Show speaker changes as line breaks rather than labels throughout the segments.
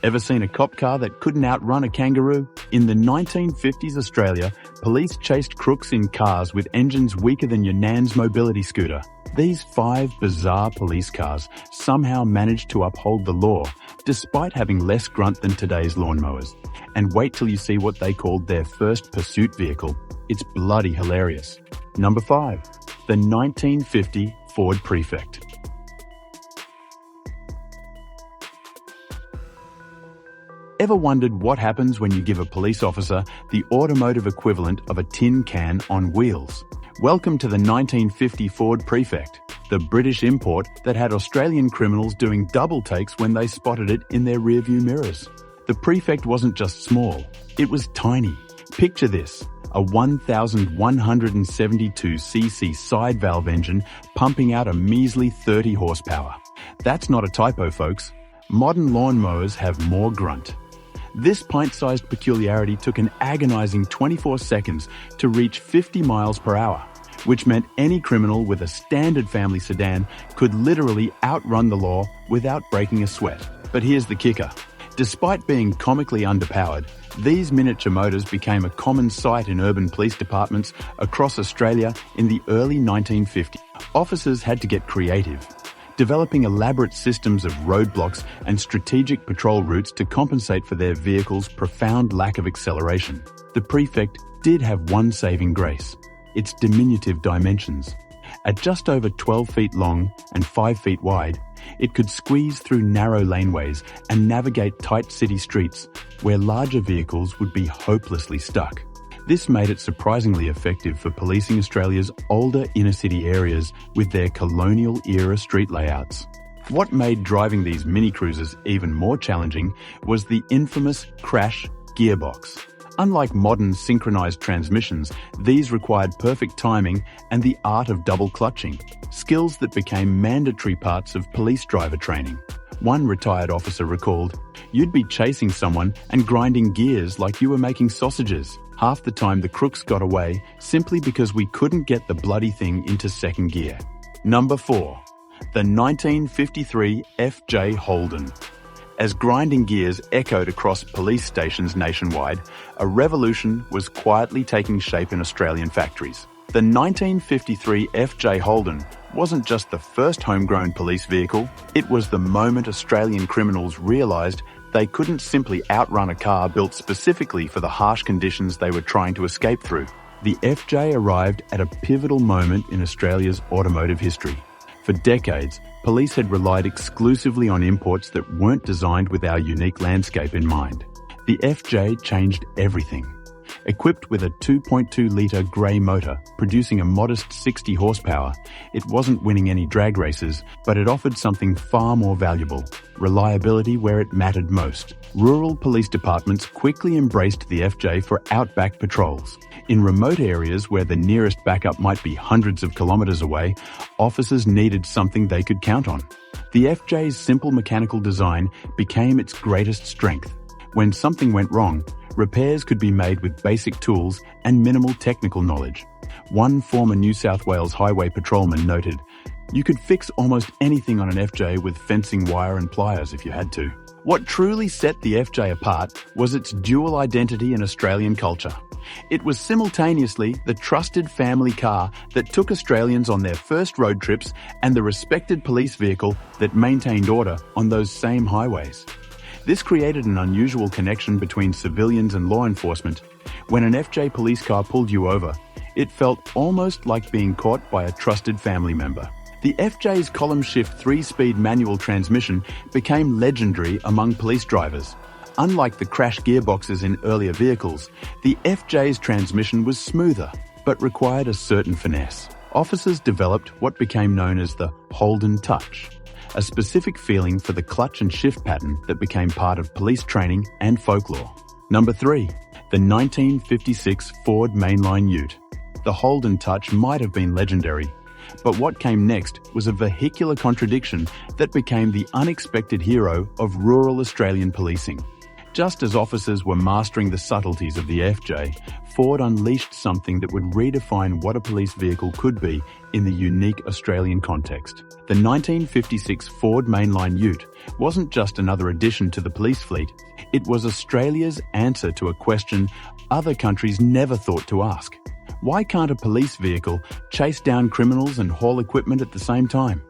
Ever seen a cop car that couldn't outrun a kangaroo? In the 1950s Australia, police chased crooks in cars with engines weaker than your nan's mobility scooter. These 5 bizarre police cars somehow managed to uphold the law, despite having less grunt than today's lawnmowers. And wait till you see what they called their first pursuit vehicle. It's bloody hilarious. Number 5. The 1950 Ford Prefect. Ever wondered what happens when you give a police officer the automotive equivalent of a tin can on wheels? Welcome to the 1950 Ford Prefect, the British import that had Australian criminals doing double takes when they spotted it in their rearview mirrors. The Prefect wasn't just small, it was tiny. Picture this, a 1,172cc side valve engine pumping out a measly 30 horsepower. That's not a typo, folks. Modern lawnmowers have more grunt. This pint-sized peculiarity took an agonizing 24 seconds to reach 50 miles per hour, which meant any criminal with a standard family sedan could literally outrun the law without breaking a sweat. But here's the kicker. Despite being comically underpowered, these miniature motors became a common sight in urban police departments across Australia in the early 1950s. Officers had to get creative, developing elaborate systems of roadblocks and strategic patrol routes to compensate for their vehicle's profound lack of acceleration. The Prefect did have one saving grace: its diminutive dimensions. At just over 12 feet long and 5 feet wide, it could squeeze through narrow laneways and navigate tight city streets where larger vehicles would be hopelessly stuck. This made it surprisingly effective for policing Australia's older inner-city areas with their colonial-era street layouts. What made driving these mini-cruisers even more challenging was the infamous crash gearbox. Unlike modern synchronized transmissions, these required perfect timing and the art of double clutching, skills that became mandatory parts of police driver training. One retired officer recalled, "You'd be chasing someone and grinding gears like you were making sausages. Half the time the crooks got away simply because we couldn't get the bloody thing into second gear." Number 4. The 1953 FJ Holden. As grinding gears echoed across police stations nationwide, a revolution was quietly taking shape in Australian factories. The 1953 FJ Holden wasn't just the first homegrown police vehicle, it was the moment Australian criminals realised they couldn't simply outrun a car built specifically for the harsh conditions they were trying to escape through. The FJ arrived at a pivotal moment in Australia's automotive history. For decades, police had relied exclusively on imports that weren't designed with our unique landscape in mind. The FJ changed everything. Equipped with a 2.2-litre grey motor, producing a modest 60 horsepower, it wasn't winning any drag races, but it offered something far more valuable: reliability where it mattered most. Rural police departments quickly embraced the FJ for outback patrols. In remote areas where the nearest backup might be hundreds of kilometres away, officers needed something they could count on. The FJ's simple mechanical design became its greatest strength. When something went wrong, repairs could be made with basic tools and minimal technical knowledge. One former New South Wales highway patrolman noted, "You could fix almost anything on an FJ with fencing wire and pliers if you had to." What truly set the FJ apart was its dual identity in Australian culture. It was simultaneously the trusted family car that took Australians on their first road trips and the respected police vehicle that maintained order on those same highways. This created an unusual connection between civilians and law enforcement. When an FJ police car pulled you over, it felt almost like being caught by a trusted family member. The FJ's column-shift 3-speed manual transmission became legendary among police drivers. Unlike the crash gearboxes in earlier vehicles, the FJ's transmission was smoother, but required a certain finesse. Officers developed what became known as the Holden touch, a specific feeling for the clutch and shift pattern that became part of police training and folklore. Number 3. The 1956 Ford Mainline Ute. The Holden touch might have been legendary, but what came next was a vehicular contradiction that became the unexpected hero of rural Australian policing. Just as officers were mastering the subtleties of the FJ, Ford unleashed something that would redefine what a police vehicle could be in the unique Australian context. The 1956 Ford Mainline Ute wasn't just another addition to the police fleet, it was Australia's answer to a question other countries never thought to ask. Why can't a police vehicle chase down criminals and haul equipment at the same time?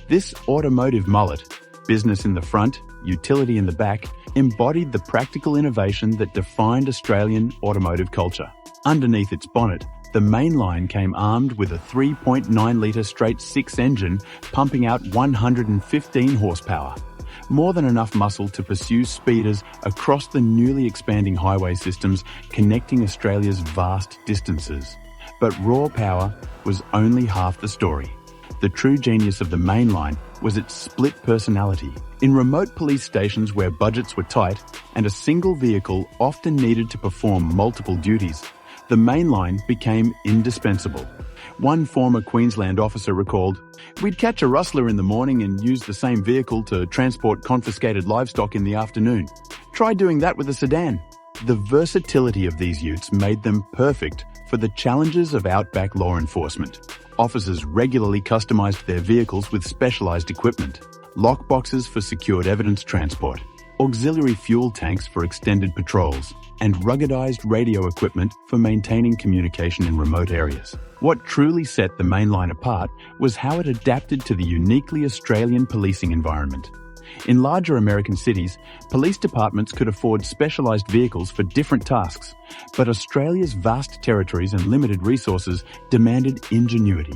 This automotive mullet, business in the front, utility in the back, embodied the practical innovation that defined Australian automotive culture. Underneath its bonnet, the Mainline came armed with a 3.9-litre straight-six engine pumping out 115 horsepower. More than enough muscle to pursue speeders across the newly expanding highway systems connecting Australia's vast distances. But raw power was only half the story. The true genius of the Mainline was its split personality. In remote police stations where budgets were tight and a single vehicle often needed to perform multiple duties, the Mainline became indispensable. One former Queensland officer recalled, "We'd catch a rustler in the morning and use the same vehicle to transport confiscated livestock in the afternoon. Try doing that with a sedan." The versatility of these utes made them perfect for the challenges of outback law enforcement. Officers regularly customized their vehicles with specialized equipment, lockboxes for secured evidence transport, auxiliary fuel tanks for extended patrols, and ruggedized radio equipment for maintaining communication in remote areas. What truly set the Mainline apart was how it adapted to the uniquely Australian policing environment. In larger American cities, police departments could afford specialized vehicles for different tasks, but Australia's vast territories and limited resources demanded ingenuity.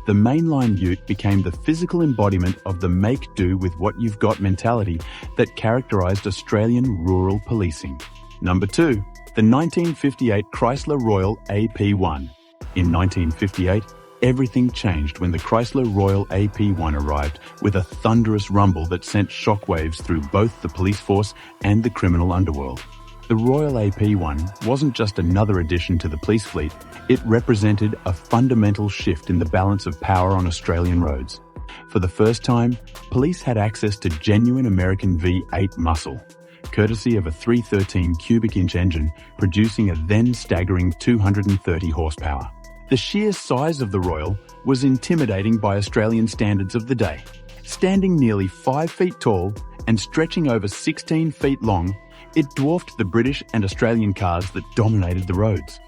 The Mainline Ute became the physical embodiment of the make-do with what you've got mentality that characterized Australian rural policing. Number 2, the 1958 Chrysler Royal AP1. In 1958, everything changed when the Chrysler Royal AP1 arrived with a thunderous rumble that sent shockwaves through both the police force and the criminal underworld. The Royal AP1 wasn't just another addition to the police fleet, it represented a fundamental shift in the balance of power on Australian roads. For the first time, police had access to genuine American V8 muscle, courtesy of a 313 cubic inch engine producing a then staggering 230 horsepower. The sheer size of the Royal was intimidating by Australian standards of the day. Standing nearly 5 feet tall and stretching over 16 feet long, it dwarfed the British and Australian cars that dominated the roads.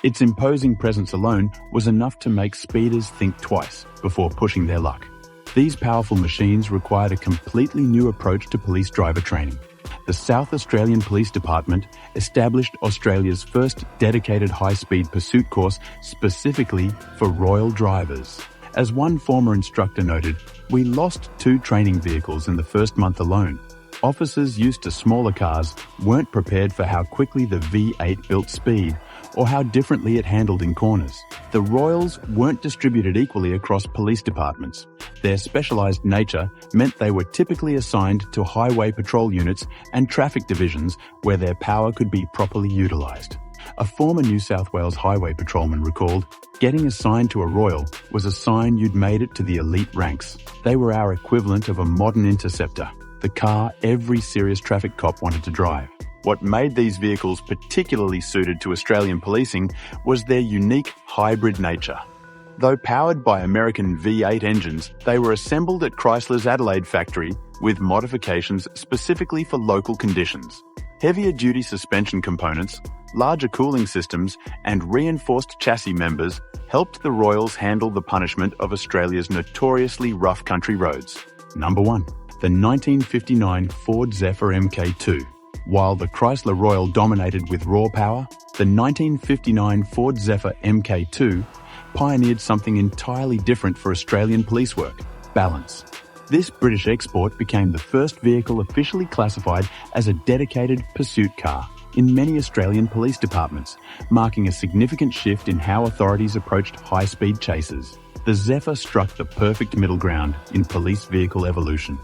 Its imposing presence alone was enough to make speeders think twice before pushing their luck. These powerful machines required a completely new approach to police driver training. The South Australian Police Department established Australia's first dedicated high-speed pursuit course specifically for Royal drivers. As one former instructor noted, "We lost 2 training vehicles in the first month alone." Officers used to smaller cars weren't prepared for how quickly the V8 built speed or how differently it handled in corners. The Royals weren't distributed equally across police departments. Their specialised nature meant they were typically assigned to highway patrol units and traffic divisions where their power could be properly utilised. A former New South Wales highway patrolman recalled, "Getting assigned to a Royal was a sign you'd made it to the elite ranks. They were our equivalent of a modern interceptor, the car every serious traffic cop wanted to drive." What made these vehicles particularly suited to Australian policing was their unique hybrid nature. Though powered by American V8 engines, they were assembled at Chrysler's Adelaide factory with modifications specifically for local conditions. Heavier-duty suspension components, larger cooling systems, and reinforced chassis members helped the Royals handle the punishment of Australia's notoriously rough country roads. Number 1. The 1959 Ford Zephyr MK2. While the Chrysler Royal dominated with raw power, the 1959 Ford Zephyr MK2 pioneered something entirely different for Australian police work: balance. This British export became the first vehicle officially classified as a dedicated pursuit car in many Australian police departments, marking a significant shift in how authorities approached high-speed chases. The Zephyr struck the perfect middle ground in police vehicle evolution.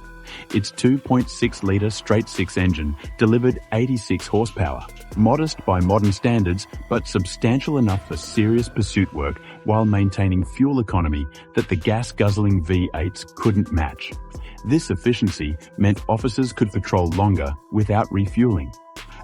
Its 2.6-litre straight-six engine delivered 86 horsepower, modest by modern standards but substantial enough for serious pursuit work while maintaining fuel economy that the gas-guzzling V8s couldn't match. This efficiency meant officers could patrol longer without refueling.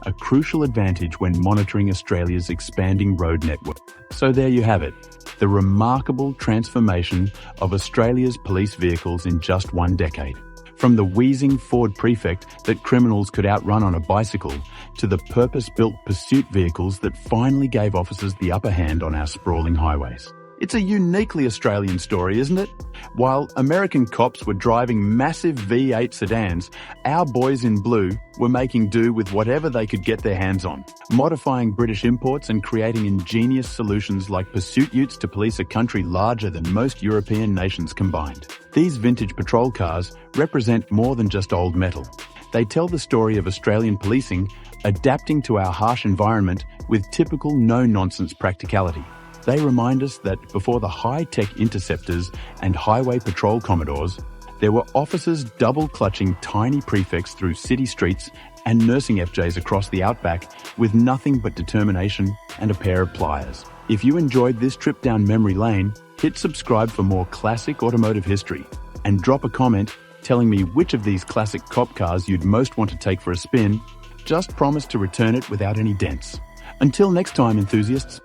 a crucial advantage when monitoring Australia's expanding road network. So there you have it, the remarkable transformation of Australia's police vehicles in just 1 decade. From the wheezing Ford Prefect that criminals could outrun on a bicycle, to the purpose-built pursuit vehicles that finally gave officers the upper hand on our sprawling highways. It's a uniquely Australian story, isn't it? While American cops were driving massive V8 sedans, our boys in blue were making do with whatever they could get their hands on, modifying British imports and creating ingenious solutions like pursuit utes to police a country larger than most European nations combined. These vintage patrol cars represent more than just old metal. They tell the story of Australian policing adapting to our harsh environment with typical no-nonsense practicality. They remind us that before the high-tech interceptors and highway patrol commodores, there were officers double-clutching tiny prefects through city streets and nursing FJs across the outback with nothing but determination and a pair of pliers. If you enjoyed this trip down memory lane, hit subscribe for more classic automotive history and drop a comment telling me which of these classic cop cars you'd most want to take for a spin. Just promise to return it without any dents. Until next time, enthusiasts.